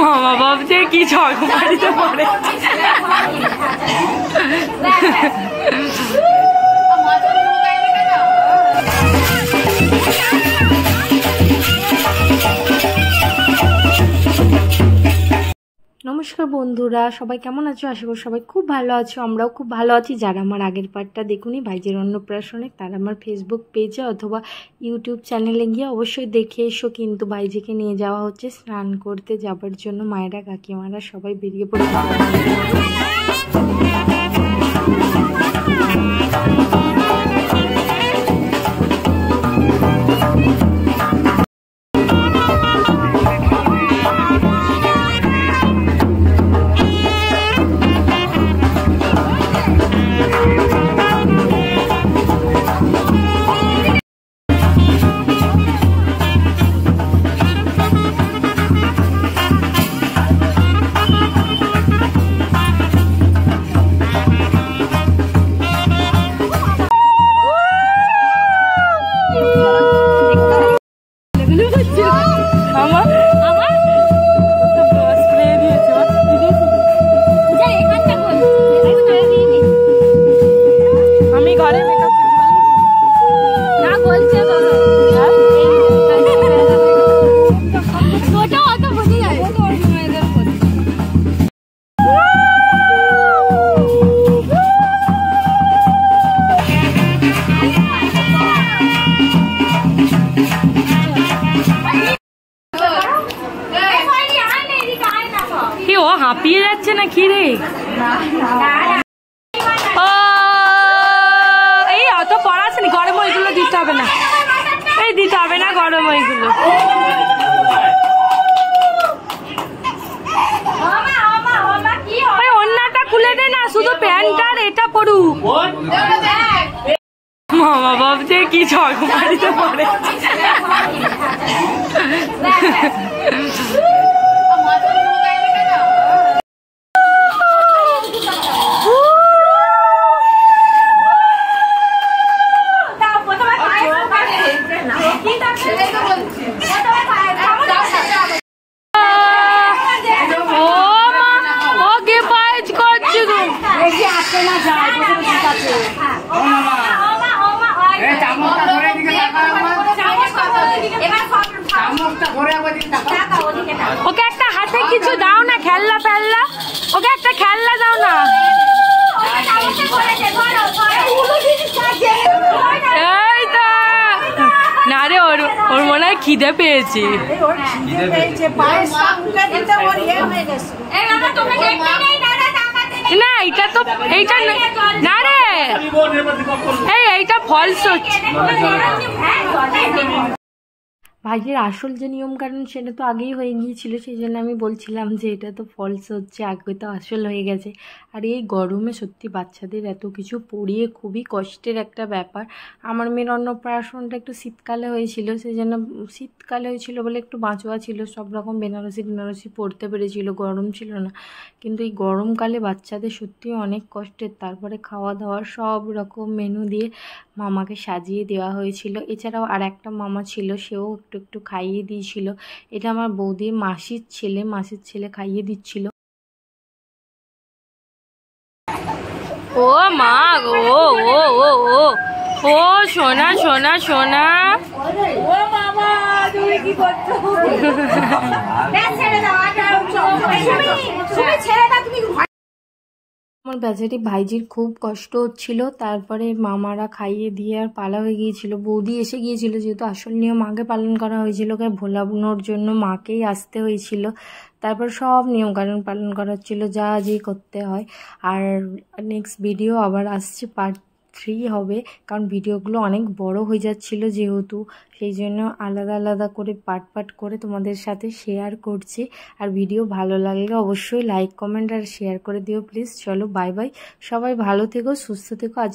মামা ভাবছে কি ছক মারিতে পারে। নমস্কার বন্ধুরা, সবাই কেমন আছো? আশা করি সবাই খুব ভালো আছো, আমরাও খুব ভালো আছি। যারা আমার আগের পার্টটা দেখুনি ভাইজির অন্নপ্রাশনে, তারা আমার ফেসবুক পেজে অথবা ইউটিউব চ্যানেলে গিয়ে অবশ্যই দেখে এসো। কিন্তু ভাইজিকে নিয়ে যাওয়া হচ্ছে স্নান করতে যাবার জন্য। মায়েরা কাকিমারা সবাই বেরিয়ে পড়ে। হাঁপিয়ে যাচ্ছে না কি রে? এই অত পড়াশোনা গরম ওইগুলো দিতে হবে না, এই দিতে হবে না গরম ওইগুলো। অন্যটা খুলে দে না, শুধু প্যান্টটা আর এটা পড়ুক। মামা ভাবছে কি ছক মারিতে পারে। ওকে একটা হাতে কিছু দাও না, খেলনা ফেললা, ওকে একটা খেলনা দাও না। এই তো না রে, ওর মনে হয় খিদে পেয়েছে। না এইটা তো, এইটা না রে, এইটা ফলস হচ্ছে। ভাইয়ের আসল যে নিয়ম কারণ সেটা তো আগেই হয়ে গিয়েছিল, সেই জন্য আমি বলছিলাম যে এটা তো ফলস হচ্ছে, আগে তো আসল হয়ে গেছে। আর এই গরমে সত্যি বাচ্চাদের এত কিছু পরিয়ে খুবই কষ্টের একটা ব্যাপার। আমার মেয়ের অন্নপ্রাশনটা একটু শীতকালে হয়েছিল, সেই জন্য শীতকালে হয়েছিল বলে একটু বাঁচোয়া ছিল, সব রকম বেনারসি পরতে পেরেছিল, গরম ছিল না। কিন্তু এই গরমকালে বাচ্চাদের সত্যি অনেক কষ্টের। তারপরে খাওয়া দাওয়া সব রকম মেনু দিয়ে মামাকে সাজিয়ে দেওয়া হয়েছিল। এছাড়াও আর একটা মামা ছিল, সেও একটু একটু খাইয়ে দিয়েছিল। এটা আমার বৌদির মাসির ছেলে খাইয়ে দিচ্ছিল। ও মা গো, ও ও ও ও সোনা সোনা সোনা, ও মামা তুমি কি করছো? আমার বেচারি ভাইজির খুব কষ্ট হচ্ছিল। তারপরে মামারা খাইয়ে দিয়ে আর পালা হয়ে গিয়েছিল। বৌদি এসে গিয়েছিল, যেহেতু আসল নিয়ম আগে পালন করা হয়েছিল, ভোলানোর জন্য মাকেই আসতে হয়েছিল। তারপর সব নিয়মকানুন পালন করা হচ্ছিল, যা যে করতে হয়। আর নেক্সট ভিডিও আবার আসছে, পার্ট 3 হবে, কারণ ভিডিওগুলো অনেক বড় হয়ে যাচ্ছিল যেহেতু, সেই জন্য আলাদা আলাদা করে পার্ট করে তোমাদের সাথে শেয়ার করছি। আর ভিডিও ভালো লাগলে অবশ্যই লাইক কমেন্ট আর শেয়ার করে দিও প্লিজ। চলো বাই বাই, সবাই ভালো থেকো, সুস্থ থেকো। আজ